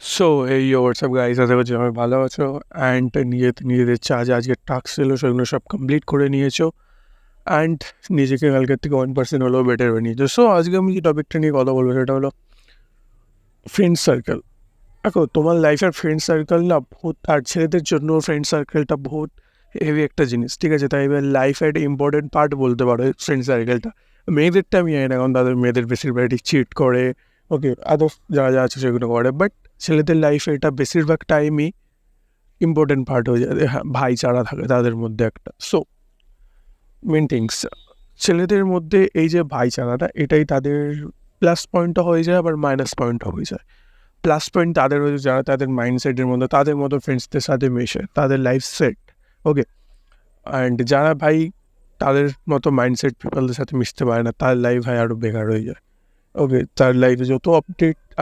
So এই WhatsApp guys, আশা করছি সবাই ভালো আছো অ্যান্ড নিজেদের আজকে টাস্ক ছিল সেগুলো সব কমপ্লিট করে নিয়েছো অ্যান্ড নিজেকে কালকের থেকে 1% হলেও বেটার বানিয়েছো। সো আজকে আমি যে টপিকটা নিয়ে কথা বলবো সেটা হলো ফ্রেন্ড সার্কেল। দেখো, তোমার লাইফের ফ্রেন্ড সার্কেল না বহুত, আর ছেলেদের জন্য ফ্রেন্ড সার্কেলটা বহুত হেভি একটা জিনিস, ঠিক আছে? তাই এবার লাইফের একটা ইম্পর্টেন্ট পার্ট বলতে পারো ফ্রেন্ড সার্কেলটা। মেয়েদেরটা আমি জানি না, কারণ তাদের মেয়েদের বেশিরভাগই চিট করে, ওকে, আদার্স যারা যা আছে সেগুলো করে, বাট ছেলেদের লাইফে এটা বেশিরভাগ টাইমই ইম্পর্টেন্ট পার্ট হয়ে যায়। হ্যাঁ, ভাইচারা থাকে তাদের মধ্যে একটা। সো মেন থিংস, ছেলেদের মধ্যে এই যে ভাইচারাটা, এটাই তাদের প্লাস পয়েন্টও হয়ে যায়, আবার মাইনাস পয়েন্টও হয়ে যায়। প্লাস পয়েন্ট তাদের হচ্ছে যারা তাদের মাইন্ডসেটের মধ্যে তাদের মতো ফ্রেন্ডসদের সাথে মেশে, তাদের লাইফ সেট, ওকে। অ্যান্ড যারা ভাই তাদের মতো মাইন্ডসেট পিপলদের সাথে মিশতে পারে না, তার লাইফ ভাই আরও বেকার হয়ে যায়, ওকে। তার লাইফে যত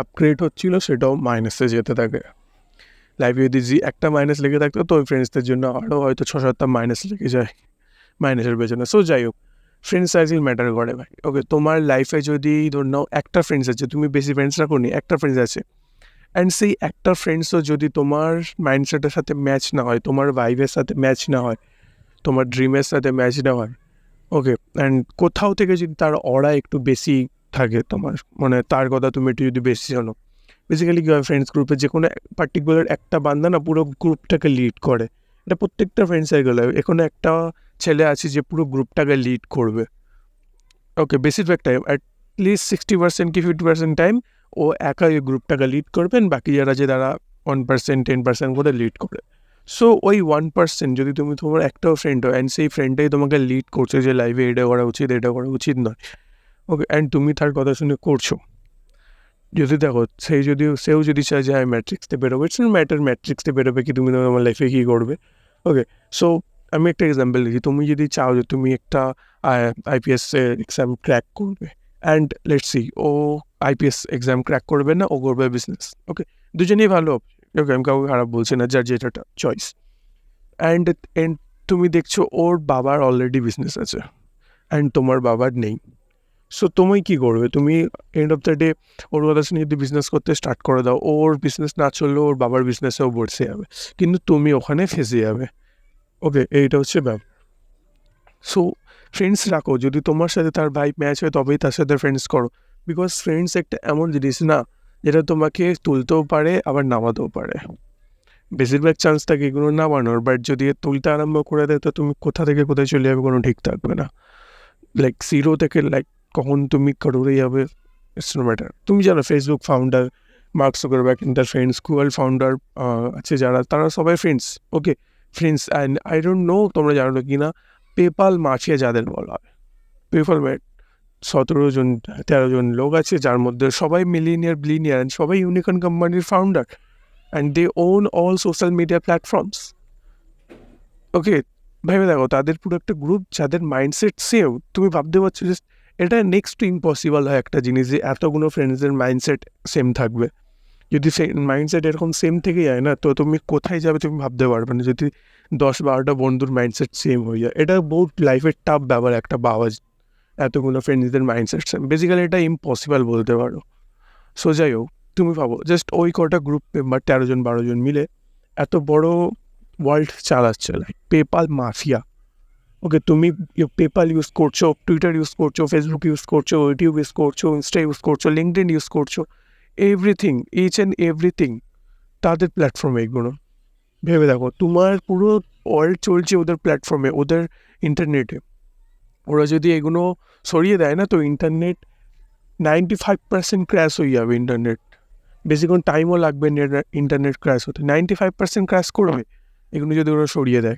আপগ্রেড হচ্ছিল সেটাও মাইনাসে যেতে থাকে। লাইফে যদি একটা মাইনাস লেগে থাকতো তো ওই ফ্রেন্ডসদের জন্য আরও হয়তো 6-7টা মাইনাস লেগে যায় মাইনাসের পেছনে। সো যাই হোক, ফ্রেন্ড সার্কেল ম্যাটার করে ভাই, ওকে। তোমার লাইফে যদি ধরে নাও একটা ফ্রেন্ডস আছে, তুমি বেশি ফ্রেন্ডস রাখো নি, একটা ফ্রেন্ডস আছে, অ্যান্ড সেই একটা ফ্রেন্ডসও যদি তোমার মাইন্ডসেটের সাথে ম্যাচ না হয়, তোমার ভাইবের সাথে ম্যাচ না হয়, তোমার ড্রিমের সাথে ম্যাচ না হয়, ওকে, অ্যান্ড কোথাও থেকে যদি তার অরা একটু বেশি থাকে, তোমার মানে তার কথা তুমি একটু যদি বেশি জানো, বেসিক্যালি কী হয়, ফ্রেন্ডস গ্রুপে যে কোনো পার্টিকুলার একটা বান্দা না পুরো গ্রুপটাকে লিড করে। এটা প্রত্যেকটা ফ্রেন্ড সার্কেল হয়, এখানে একটা ছেলে আছে যে পুরো গ্রুপটাকে লিড করবে, ওকে। বেশিরভাগ টাইম অ্যাটলিস্ট 60% কি 50% টাইম ও একা ওই গ্রুপটাকে লিড করবেন, বাকি যারা যে তারা 1% 10% করে লিড করে। সো ওই 1% যদি তুমি তোমার একটাও ফ্রেন্ড হয় অ্যান্ড সেই ফ্রেন্ডটাই তোমাকে লিড করছে যে লাইফে এটা করা উচিত, এটা করা উচিত নয়, ওকে, অ্যান্ড তুমি তার কথা শুনে করছো, যদি দেখো সেও যদি চায় যে আমি ম্যাট্রিক্সতে বেরোবো, ইটস নট ম্যাটার ম্যাট্রিক্সতে বেরোবে কি, তুমি তোমার লাইফে কী করবে, ওকে। সো আমি একটা এক্সাম্পল দিচ্ছি, তুমি যদি চাও যে তুমি একটা আইপিএস এক্সাম ক্র্যাক করবে, অ্যান্ড লেটস সি ও আইপিএস এক্সাম ক্র্যাক করবে না, ও করবে বিজনেস, ওকে। দুজনেই ভালো, ওকে, আমি কাউকে খারাপ বলছি না, যার যেটা চয়েস। অ্যান্ড এন্ড তুমি দেখছো ওর বাবার অলরেডি বিজনেস আছে অ্যান্ড তোমার বাবার নেই। সো তুমি কী করবে? তুমি এন্ড অফ দ্য ডে ওর কথা শুনে যদি বিজনেস করতে স্টার্ট করে দাও, ওর বিজনেস না চললেও ওর বাবার বিজনেসেও বসে যাবে, কিন্তু তুমি ওখানে ফেঁসে যাবে, ওকে। এইটা হচ্ছে ব্যাপার। সো ফ্রেন্ডস রাখো, যদি তোমার সাথে তার ভাই ম্যাচ হয় তবেই তার সাথে ফ্রেন্ডস করো, বিকজ ফ্রেন্ডস একটা এমন জিনিস না যেটা তোমাকে তুলতেও পারে আবার নামাতেও পারে। বেশিরভাগ চান্স থাকে এগুলো নামানোর, বাট যদি তুলতে আরম্ভ করে দেয় তো তুমি কোথা থেকে কোথায় চলে যাবে কোনো ঠিক থাকবে না। লাইক জিরো থেকে লাইক কখন তুমি কারোরে যাবে, ইটস নো ম্যাটার। তুমি জানো Facebook founder Mark Zuckerberg and তার ফ্রেন্ডস, গুগল ফাউন্ডার আছে যারা, তারা সবাই friends, okay, friends. And I don't know তোমরা জানো কি না, পেপাল মাফিয়া যাদের বলা হয়, পেপাল 17 জন 13 জন লোক আছে যার মধ্যে সবাই বিলিনিয়ার সবাই ইউনিকর্ন কোম্পানির founder, and they own all social media platforms, okay. ভেবে দেখো, তাদের পুরো একটা গ্রুপ যাদের মাইন্ডসেট সেম। তুমি ভাবতে পারছো যে এটা নেক্সট টু ইম্পসিবল হয় একটা জিনিস, যে এতগুলো ফ্রেন্ডসদের মাইন্ডসেট সেম থাকবে। যদি সে মাইন্ডসেট এরকম সেম থেকে যায় না, তো তুমি কোথায় যাবে তুমি ভাবতে পারবে না, যদি 10-12টা বন্ধুর মাইন্ডসেট সেম হয়ে যায়। এটা বহুত লাইফের টাফ ব্যাপার একটা পাওয়া, এতগুলো ফ্রেন্ডসদের মাইন্ডসেট সেম, বেসিক্যালি এটা ইম্পসিবল বলতে পারো। সো যাই হোক, তুমি ভাবো জাস্ট ওই কটা গ্রুপ মেম্বার 13-12 জন মিলে এত বড় ওয়ার্ল্ড চালাচ্ছে, লাইক পেপাল মাফিয়া, ওকে। তুমি পেপাল ইউজ করছো, টুইটার ইউজ করছো, ফেসবুক ইউজ করছো, ইউটিউব ইউজ করছো, ইনস্টা ইউজ করছো, লিঙ্কডইন ইউজ করছো, এভরিথিং, ইচ অ্যান্ড এভরিথিং তাদের প্ল্যাটফর্মে এগুলো। ভেবে দেখো, তোমার পুরো ওয়ার্ল্ড চলছে ওদের প্ল্যাটফর্মে, ওদের ইন্টারনেটে। ওরা যদি এগুলো সরিয়ে দেয় না, তো ইন্টারনেট 95% ক্র্যাশ হয়ে যাবে। ইন্টারনেট বেশিক্ষণ টাইমও লাগবে না ইন্টারনেট ক্র্যাশ হতে, 95% ক্র্যাশ করবে এগুলো যদি ওরা সরিয়ে দেয়।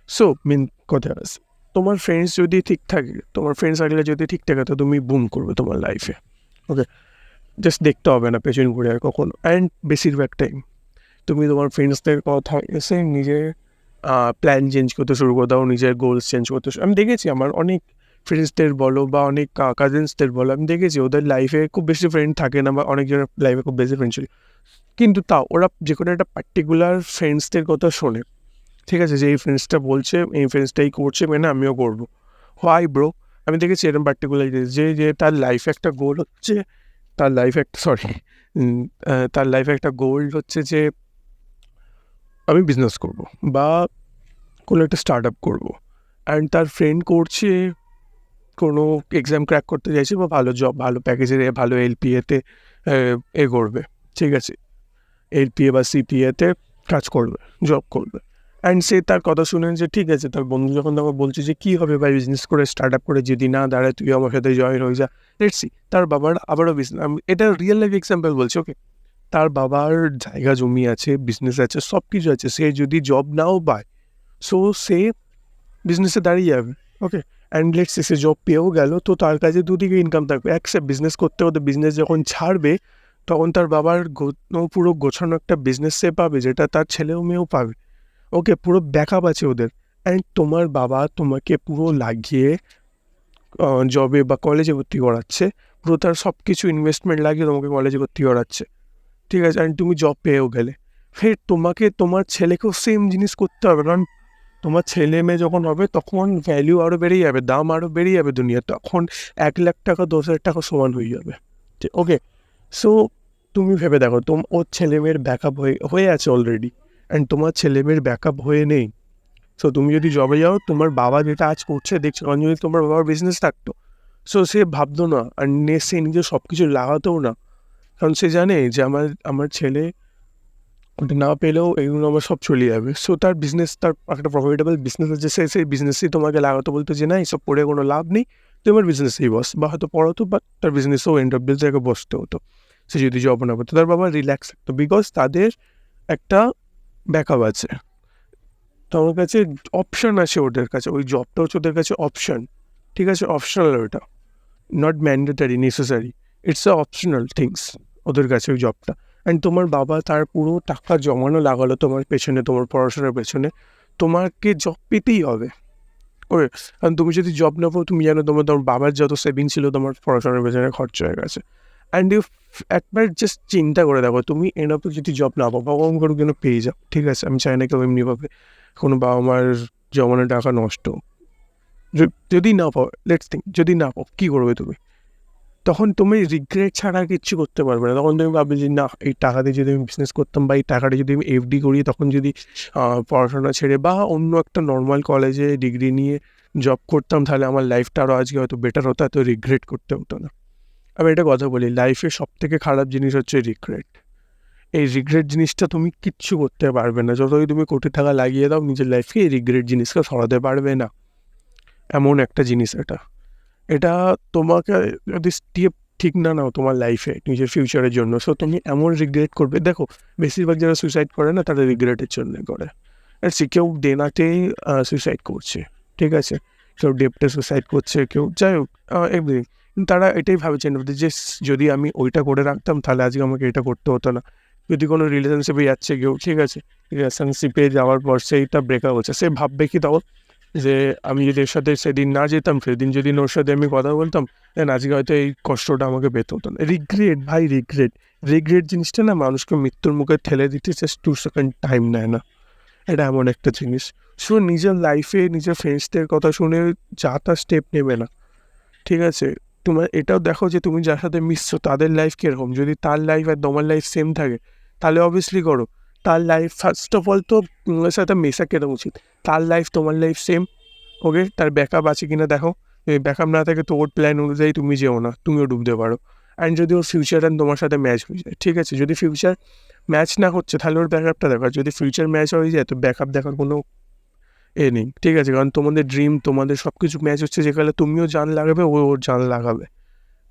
সো মেন কথা আছে, তোমার ফ্রেন্ডস যদি ঠিক থাকে, তোমার ফ্রেন্ড সার্কেলে যদি ঠিক থাকে, তো তুমি বুম করবে তোমার লাইফে, ওকে। জাস্ট দেখতে হবে না পেছন ঘুরে আর কখনো। অ্যান্ড বেশিরভাগ টাইম তুমি তোমার ফ্রেন্ডসদের কথা এসে নিজের প্ল্যান চেঞ্জ করতে শুরু করে দাও, নিজের গোলস চেঞ্জ করতে আমি দেখেছি আমার অনেক ফ্রেন্ডসদের বলো বা অনেক কাজিনসদের বলো, আমি দেখেছি ওদের লাইফে খুব বেশি ফ্রেন্ড থাকে না, বা অনেকজনের লাইফে খুব বেশি ফ্রেন্ড ছিল, কিন্তু তাও ওরা যে কোনো একটা পার্টিকুলার ফ্রেন্ডসদের কথা শোনে, ঠিক আছে, যে এই ফ্রেন্ডসটা বলছে এই ফ্রেন্ডসটাই করছে, মানে আমিও করবো। Why bro? আমি দেখেছি এরকম পার্টিকুলার যে যে তার লাইফে একটা গোল হচ্ছে, তার লাইফে একটা তার লাইফে একটা গোল হচ্ছে যে আমি বিজনেস করব বা কোনো একটা স্টার্ট আপ করবো, অ্যান্ড তার ফ্রেন্ড করছে কোনো এক্সাম ক্র্যাক করতে চাইছে বা ভালো জব, ভালো প্যাকেজের, ভালো এলপিএতে করবে, ঠিক আছে, এলপিএ বা সিপিএতে কাজ করবে, জব করবে। অ্যান্ড সে তার কথা শুনে যে ঠিক আছে, তার বন্ধু যখন তাকে বলছে যে কী হবে ভাই বিজনেস করে, স্টার্ট আপ করে, যদি না দাঁড়ায় তুই আমার সাথে জয়েন হয়ে যা, লেটস সি। তার বাবার আবারও বিজনেস, এটা রিয়েল লাইফ এক্সাম্পল বলছি, ওকে। তার বাবার জায়গা জমি আছে, বিজনেস আছে, সব কিছু আছে, সে যদি জব নাও পায়, সো সে বিজনেসে দাঁড়িয়ে যাবে, ওকে। অ্যান্ড লেটস সে জব পেয়েও গেল, তো তার কাছে দুদিকে ইনকাম থাকবে। সে বিজনেস করতে হতে বিজনেস যখন ছাড়বে, তখন তার বাবার পুরো গোছানো একটা বিজনেস সে পাবে, যেটা তার ছেলেও মেয়েও পাবে, ওকে। পুরো ব্যাকআপ আছে ওদের। অ্যান্ড তোমার বাবা তোমাকে পুরো লাগিয়ে জবে বা কলেজে ভর্তি করাচ্ছে, পুরো তার সব কিছু ইনভেস্টমেন্ট লাগিয়ে তোমাকে কলেজে ভর্তি করাচ্ছে, ঠিক আছে। অ্যান্ড তুমি জব পেয়েও গেলে, ফের তোমাকে তোমার ছেলেকেও সেম জিনিস করতে হবে, কারণ তোমার ছেলে মেয়ে যখন হবে তখন ভ্যালু আরও বেড়ে যাবে, দাম আরও বেড়ে যাবে দুনিয়া, তখন 1,00,000 টাকা 10,000 টাকা সমান হয়ে যাবে, ঠিক, ওকে। সো তুমি ভেবে দেখো, ওর ছেলে মেয়ের ব্যাকআপ হয়ে আছে অলরেডি, অ্যান্ড তোমার ছেলে মেয়ের ব্যাকআপ হয়ে নেই। সো তুমি যদি জবে যাও, তোমার বাবা যেটা আজ করছে দেখছো, কারণ যদি তোমার বাবার বিজনেস থাকতো, সো সে ভাবতো না, আর সে নিজে সব কিছু লাগাতেও না, কারণ সে জানে যে আমার ছেলে ওটা না পেলেও এগুলো আমার সব চলে যাবে। সো তার বিজনেস, তার একটা প্রফিটেবল বিজনেস আছে, সে সেই বিজনেসেই তোমাকে লাগাতে বলতো যে না, এইসব করে কোনো লাভ নেই, তোমার বিজনেসেই বস, বা হয়তো পড়াতো, বা তার বিজনেসেও এন্ড অফ দিস জায়গায় বসতে হতো, সে যদি জব না করতো। তার বাবা রিল্যাক্স থাকতো, বিকজ তাদের একটা ব্যাকআপ আছে, তোমার কাছে অপশান আছে, ওদের কাছে ওই জবটা হচ্ছে ওদের কাছে অপশান, ঠিক আছে, অপশনাল ওটা, not mandatory necessary, it's a optional things ওদের কাছে ওই জবটা। অ্যান্ড তোমার বাবা তার পুরো টাকা জমানো লাগালো তোমার পেছনে, তোমার পড়াশোনার পেছনে, তোমাকে জব পেতেই হবে, ওকে। কারণ তুমি যদি জব না পাও, তুমি জানো তোমার বাবার যত সেভিং ছিল তোমার পড়াশোনার পেছনে খরচ হয়ে গেছে। অ্যান্ড ইউ একবার জাস্ট চিন্তা করে দেখো, তুমি এনফ যদি জব না পাও, ভগবান করো কেন পেয়ে যাও, ঠিক আছে, আমি চাই না কেউ এমনিভাবে কোনো বাবা মার জমানো টাকা নষ্ট। যদি না পাও, লেটস থিঙ্ক, যদি না পাও কী করবে তুমি? তখন তুমি রিগ্রেট ছাড়া কিচ্ছু করতে পারবে না। তখন তুমি ভাববে যে না, এই টাকা দিয়ে যদি আমি বিজনেস করতাম, বা এই টাকাটা যদি আমি এফডি করি, তখন যদি পড়াশোনা ছেড়ে বা অন্য একটা নর্মাল কলেজে ডিগ্রি নিয়ে জব করতাম, তাহলে আমার লাইফটা আরও আজকে হয়তো বেটার হতো, এত রিগ্রেট করতে হতো না। আমি একটা কথা বলি, লাইফে সবথেকে খারাপ জিনিস হচ্ছে রিগ্রেট। এই রিগ্রেট জিনিসটা তুমি কিচ্ছু করতে পারবে না, যতই তুমি কোটি টাকা লাগিয়ে দাও নিজের লাইফকে, এই রিগ্রেট জিনিসকে সরাতে পারবে না, এমন একটা জিনিস এটা। এটা তোমাকে যদি স্টেপ ঠিক না নাও তোমার লাইফে নিজের ফিউচারের জন্য, সো তুমি এমন রিগ্রেট করবে। দেখো, বেশিরভাগ যারা সুইসাইড করে না, তারা রিগ্রেটের জন্য করে। সে কেউ দেনাতেই সুইসাইড করছে, ঠিক আছে, কেউ ডেপ্টে সুইসাইড করছে, কেউ যাই হোক, এভরিথিং। তারা এটাই ভাবছেন যে যদি আমি ওইটা করে রাখতাম, তাহলে আজকে আমাকে এটা করতে হতো না। যদি কোনো রিলেশনশিপে যাচ্ছে কেউ, ঠিক আছে, রিলেশনশিপে যাওয়ার পর সেইটা ব্রেকআপ হচ্ছে, সে ভাববে কি তখন যে আমি যদি এর সাথে সেদিন না যেতাম, সেদিন যদি ওর সাথে আমি কথা বলতাম, দেন আজকে হয়তো এই কষ্টটা আমাকে পেতে হতো না। রিগ্রেট ভাই, রিগ্রেট জিনিসটা না মানুষকে মৃত্যুর মুখে ঠেলে দিতে জাস্ট 2 সেকেন্ড টাইম নেয় না। এটা এমন একটা জিনিস। সো নিজের লাইফে নিজের ফ্রেন্ডসদের কথা শুনে যা তা স্টেপ নেবে না, ঠিক আছে। তোমার এটাও দেখো যে তুমি যার সাথে মিশছো তাদের লাইফ কীরকম, যদি তার লাইফ আর তোমার লাইফ সেম থাকে, তাহলে অবভিয়াসলি করো। তার লাইফ ফার্স্ট অফ অল তো তোমার সাথে মেশা কেনা উচিত। তার লাইফ তোমার লাইফ সেম, ওকে। তার ব্যাকআপ আছে কিনা দেখো, যদি ব্যাকআপ না থাকে তো ওর প্ল্যান অনুযায়ী তুমি যেও না, তুমিও ডুবতে পারো। অ্যান্ড যদি ওর ফিউচার অ্যান্ড তোমার সাথে ম্যাচ হয়ে যায়, ঠিক আছে, যদি ফিউচার ম্যাচ না হচ্ছে তাহলে ওর ব্যাকআপটা দেখো, আর যদি ফিউচার ম্যাচ হয়ে যায় তো ব্যাকআপ দেখার কোনো নেই, ঠিক আছে, কারণ তোমাদের ড্রিম, তোমাদের সব কিছু ম্যাচ হচ্ছে, যেখানে তুমিও জান লাগাবে, ওর জান লাগাবে,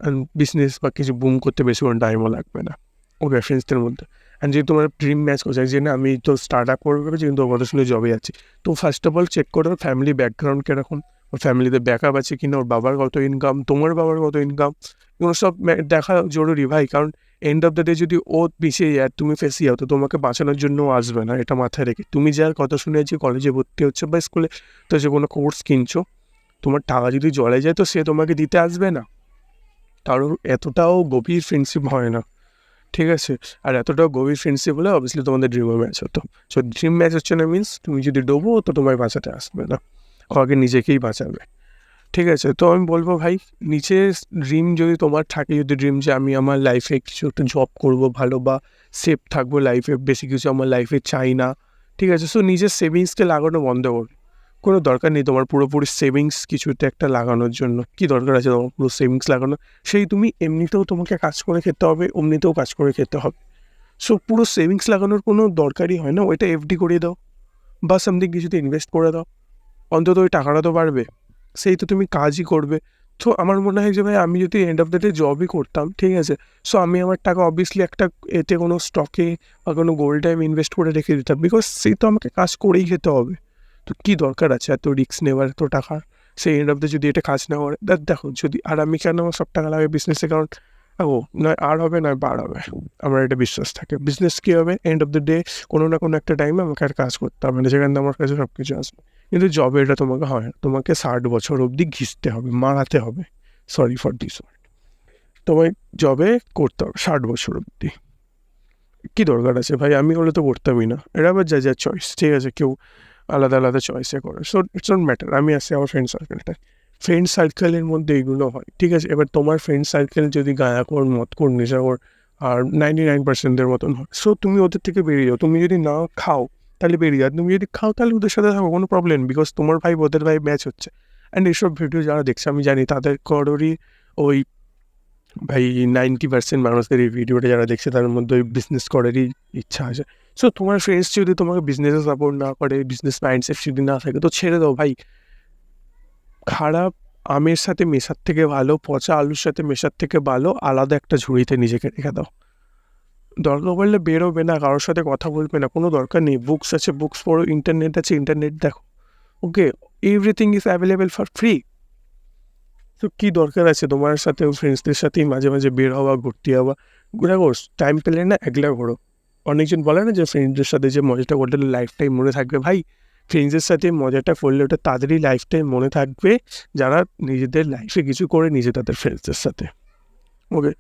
অ্যান্ড বিজনেস বা কিছু বুম করতে বেশিক্ষণ টাইমও লাগবে না, ওকে, ফ্রেন্ডসদের মধ্যে। অ্যান্ড যদি তোমার ড্রিম ম্যাচ করছে যে না আমি তো স্টার্ট আপ করবো ভেবেছি, কিন্তু ওর কথা শুনে জবে যাচ্ছি, তো ফার্স্ট অফ অল চেক করো ফ্যামিলি ব্যাকগ্রাউন্ড কীরকম, ওর ফ্যামিলিতে ব্যাকআপ আছে কিনা, ওর বাবার কত ইনকাম, তোমার বাবার কত ইনকাম, এগুলো সব দেখা জরুরি ভাই। কারণ এন্ড অফ দ্য ডে যদি ও পিছিয়ে যায়, তুমি ফেসে যাও, তো তোমাকে বাঁচানোর জন্য আসবে না, এটা মাথায় রেখে। তুমি যার কথা শুনেছি কলেজে ভর্তি হচ্ছে বা স্কুলে, তো যে কোনো কোর্স কিনছো, তোমার টাকা যদি জলে যায় তো সে তোমাকে দিতে আসবে না, কারণ এতটাও গভীর ফ্রেন্ডশিপ হয় না, ঠিক আছে। আর এতটাও গভীর ফ্রেন্ডশিপ হলে অবভিয়াসলি তোমাদের ড্রিমও ম্যাচ হতো। সো ড্রিম ম্যাচ হচ্ছে না মিনস তুমি যদি ডোবো তো তোমায় বাঁচাতে আসবে না, ও আগে নিজেকেই বাঁচাবে। ঠিক আছে? তো আমি বলব ভাই, নিচের ড্রিম যদি তোমার থাকে, যদি ড্রিম যে আমি আমার লাইফে কিছু একটা জব করবো ভালো বা সেফ থাকবো লাইফে, বেশি কিছু আমার লাইফে চাই না, ঠিক আছে? সো নিজের সেভিংসকে লাগানো বন্ধ করো। কোনো দরকার নেই তোমার পুরোপুরি সেভিংস কিছুতে একটা লাগানোর জন্য। কি দরকার আছে তোমার পুরো সেভিংস লাগানোর? সেই তুমি এমনিতেও তোমাকে কাজ করে খেতে হবে, অমনিতেও কাজ করে খেতে হবে। সো পুরো সেভিংস লাগানোর কোনো দরকারই হয় না। ওইটা এফডি করিয়ে দাও বা সামথিং কিছুতে ইনভেস্ট করে দাও। অন্তত ওই টাকাটা তো বাড়বে। সেই তো তুমি কাজই করবে। তো আমার মনে হয় যে ভাই, আমি যদি এন্ড অফ দ্য ডে জবই করতাম, ঠিক আছে? সো আমি আমার টাকা অবভিয়াসলি একটা এতে কোনো স্টকে বা কোনো গোল্ডে আমি ইনভেস্ট করে রেখে দিতাম। বিকজ সেই তো আমাকে কাজ করেই খেতে হবে। তো কী দরকার আছে এত রিস্ক নেওয়ার, এত টাকা? সেই এন্ড অফ দ্য যদি এটা কাজ না করে, দেখো যদি, আর আমি কেন আমার সব টাকা লাগাই বিজনেসে? কারণ নয় আর হবে নয় বার হবে, আমার এটা বিশ্বাস থাকে। বিজনেস কী হবে, এন্ড অফ দ্য ডে কোনো না কোনো একটা টাইমে আমাকে আর কাজ করতে হবে না, যেখানে আমার কাছে সব কিছু আসবে। কিন্তু জবে এটা তোমাকে হয় না, তোমাকে 60 বছর অবধি ঘিসতে হবে, মারাতে হবে, সরি ফর দিস ওয়ার্ড। তোমায় জবে করতে হবে 60 বছর অবধি। কী দরকার আছে ভাই? আমি হলে তো করতামই না। এটা আবার যা যা চয়েস, ঠিক আছে? কেউ আলাদা আলাদা চয়েসে করে। So it's not matter. আমি আসি আমার ফ্রেন্ড সার্কেলটা, ফ্রেন্ড সার্কেলের মধ্যে এগুলো হয়, ঠিক আছে? এবার তোমার ফ্রেন্ড সার্কেল যদি গাঁজাখোর, মদখোর, নেশাখোর আর 99%-এর মতন হয়, সো তুমি ওদের থেকে বেরিয়ে যাও। তুমি যদি না খাও তাহলে বেরিয়ে যাও, তুমি যদি খাও তাহলে ওদের সাথে থাকো, কোনো প্রবলেম। বিকজ তোমার ভাই ওদের ভাই ম্যাচ হচ্ছে। অ্যান্ড এইসব ভিডিও যারা দেখছে আমি জানি তাদের কারোরই ওই ভাই 90% মানুষদের এই ভিডিওটা যারা দেখছে তার মধ্যে ওই বিজনেস করারই ইচ্ছা আছে। সো তোমার ফ্রেন্ডস যদি তোমাকে বিজনেসে সাপোর্ট না করে, বিজনেস মাইন্ডসেট যদি না থাকে, তো ছেড়ে দাও ভাই। খারাপ আমের সাথে মেশার থেকে ভালো পচা আলুর সাথে মেশার থেকে ভালো আলাদা একটা ঝুড়িতে নিজেকে রেখে দাও। দরকার পড়লে বেরোবে না, কারোর সাথে কথা বলবে না, কোনো দরকার নেই। বুকস আছে, বুকস পড়ো, ইন্টারনেট আছে, ইন্টারনেট দেখো। Okay, everything is available for free. তো কী দরকার আছে তোমার সাথে ফ্রেন্ডসদের সাথেই মাঝে মাঝে বের হওয়া, ঘুরতে যাওয়া? দেখো, টাইম পেলে না একলা ঘোরো। অনেকজন বলে না যে ফ্রেন্ডসদের সাথে যে মজাটা করলে লাইফ টাইম মনে থাকবে। ভাই, ফ্রেন্ডসদের সাথে মজাটা করলে ওটা তাদেরই লাইফ টাইম মনে থাকবে যারা নিজেদের লাইফে কিছু করে নিজে তাদের ফ্রেন্ডসদের সাথে। ওকে,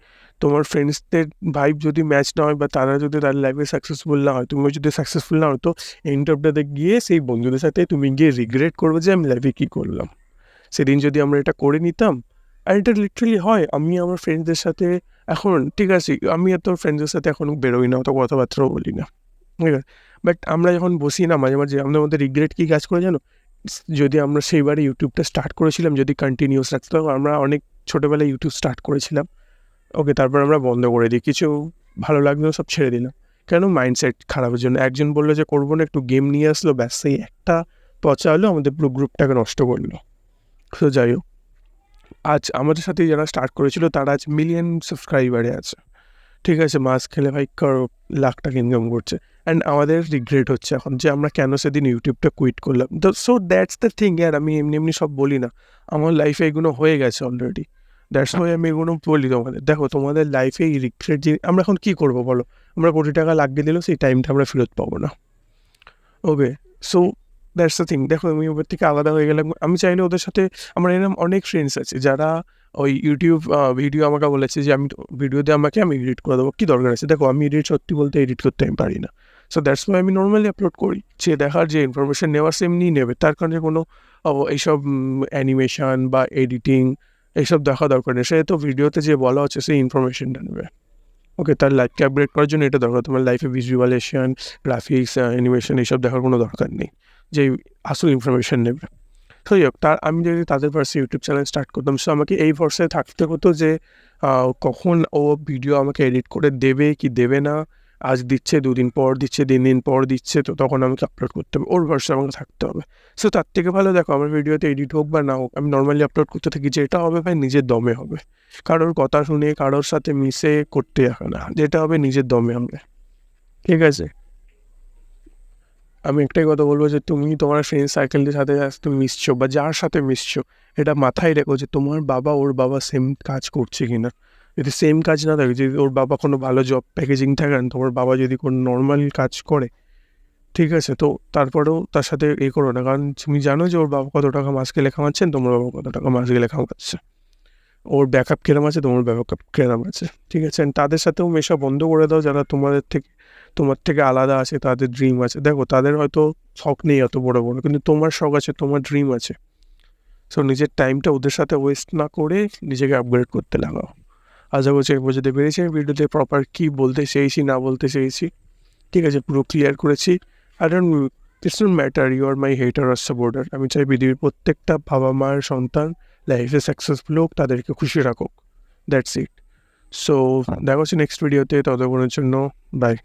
তোমার ফ্রেন্ডসদের ভাইব যদি ম্যাচ না হয় বা তারা যদি তার লাইফে সাকসেসফুল না হয়, তুমিও যদি সাকসেসফুল না হয়, তো এন্ড অফ দ্য গিয়ে সেই বন্ধুদের সাথে তুমি গিয়ে রিগ্রেট করবে যে আমি লাইফে কী করলাম। সেদিন যদি আমরা এটা করে নিতাম। আর এটা লিটারালি হয়। আমি আমার ফ্রেন্ডসদের সাথে এখন, ঠিক আছে, আমি এত ফ্রেন্ডসদের সাথে এখন বেরোই না, অত কথাবার্তাও বলি না, ঠিক আছে? বাট আমরা যখন বসি না মাঝে মাঝে, আমাদের মধ্যে রিগ্রেট কী কাজ করে জানো? যদি আমরা সেইবারে ইউটিউবটা স্টার্ট করেছিলাম, যদি কন্টিনিউস রাখতে, আমরা অনেক ছোটোবেলায় ইউটিউব স্টার্ট করেছিলাম। ওকে, তারপর আমরা বন্ধ করে দিই, কিছু ভালো লাগলো সব ছেড়ে দিলাম। কেন? মাইন্ডসেট খারাপের জন্য। একজন বললো যে করবো না, একটু গেম নিয়ে আসলো, ব্যাস সেই একটা পচা হলো, আমাদের পুরো গ্রুপটাকে নষ্ট করলো। তো যাই হোক, আজ আমাদের সাথে যারা স্টার্ট করেছিল তারা আজ মিলিয়ন সাবস্ক্রাইবারে আছে, ঠিক আছে? মাস খেলে ভাই লাখ টাকা ইনকাম করছে। অ্যান্ড আমাদের রিগ্রেট হচ্ছে এখন যে আমরা কেন সেদিন ইউটিউবটা কুইট করলাম। সো দ্যাটস দ্য থিং ইয়ার। আমি এমনি এমনি সব বলি না, আমার লাইফে এগুলো হয়ে গেছে অলরেডি। দ্যাটস ওয়াই আমি এগুলো বলি তোমাদের। দেখো, তোমাদের লাইফে এই রিগ্রেট যে আমরা এখন কী করবো বলো? আমরা কোটি টাকা লাগিয়ে দিলেও সেই টাইমটা আমরা ফেরত পাবো না। ওকে, সো দ্যাটস দ্য থিং। দেখো, আমি ওদের থেকে আলাদা হয়ে গেলাম। আমি চাইলে ওদের সাথে, আমার এরকম অনেক ফ্রেন্ডস আছে যারা ওই ইউটিউব ভিডিও আমাকে বলেছে যে আমি ভিডিও দিয়ে আমাকে আমি এডিট করে দেবো। কী দরকার আছে? দেখো, আমি এডিট সত্যি বলতে এডিট করতে আমি পারি না। সো দ্যাটস ওয়াই আমি নর্মালি আপলোড করি। যে দেখার, যে ইনফরমেশান নেওয়ার সে এমনিই নেবে, তার কারণে কোনো এইসব অ্যানিমেশন বা এডিটিং এইসব দেখা দরকার নেই। সে তো ভিডিওতে যে বলা হচ্ছে সেই ইনফরমেশনটা নেবে। ওকে, তার লাইফকে আপগ্রেড করার জন্য এটা দরকার। তোমার লাইফে ভিজুয়ালাইজেশন, গ্রাফিক্স, অ্যানিমেশন এইসব দেখার কোনো দরকার নেই, যে আসল ইনফরমেশান নেবে। তো যাই হোক, আমি যদি তাদের পাশে ইউটিউব চ্যানেল স্টার্ট করতাম, সো আমাকে এই ভরসায় থাকতে হতো যে কখন ও ভিডিও আমাকে এডিট করে দেবে কি দেবে না। আজ দিচ্ছে, 2 দিন পর দিচ্ছে, 3 দিন পর দিচ্ছে, তো তখন আমাকে আপলোড করতে হবে, ওর ভরসায় আমাকে থাকতে হবে। সো তার থেকে ভালো, দেখো, আমার ভিডিওতে এডিট হোক বা না হোক, আমি নর্মালি আপলোড করতে থাকি। যেটা হবে ভাই নিজের দমে হবে, কারোর কথা শুনে কারোর সাথে মিশে করতে হবে না, যেটা হবে নিজের দমে হবে, ঠিক আছে? আমি একটাই কথা বলবো যে তুমি তোমার ফ্রেন্ড সার্কেলদের সাথে তুমি মিশছো বা যার সাথে মিশছো, এটা মাথায় রেখো যে তোমার বাবা ওর বাবা সেম কাজ করছে কি না। যদি সেম কাজ না থাকে, যদি ওর বাবা কোনো ভালো জব প্যাকেজিং থাকে না, তোমার বাবা যদি কোনো নর্মাল কাজ করে, ঠিক আছে, তো তারপরেও তার সাথে করো না। কারণ তুমি জানো যে ওর বাবা কত টাকা মাস গেলে খাওয়াচ্ছেন, তোমার বাবা কত টাকা মাস গেলে খাওয়াচ্ছে। ওর ব্যাকআপ কিরম আছে, তোমার ব্যাকআপ কিরম আছে, ঠিক আছে? তাদের সাথেও মেশা বন্ধ করে দাও, যারা তোমার থেকে আলাদা আছে, তাদের ড্রিম আছে। দেখো, তাদের হয়তো শখ নেই এত বড় বড়, কিন্তু তোমার শখ আছে, তোমার ড্রিম আছে। সো নিজের টাইমটা ওদের সাথে ওয়েস্ট না করে নিজেকে আপগ্রেড করতে লাগাও। আশা করছি আমি বোঝাতে পেরেছি আমি ভিডিওতে প্রপার কী বলতে চেয়েছি না বলতে চেয়েছি। ঠিক আছে, পুরো ক্লিয়ার করেছি। I don't it's don't matter you are my hater আর সাপোর্টার। আমি চাই পৃথিবীর প্রত্যেকটা বাবা মায়ের সন্তান লাইফে সাকসেসফুল হোক, তাদেরকে খুশি রাখুক। That's it. সো দেখা হচ্ছে নেক্সট ভিডিওতে, ততক্ষণের জন্য বাই।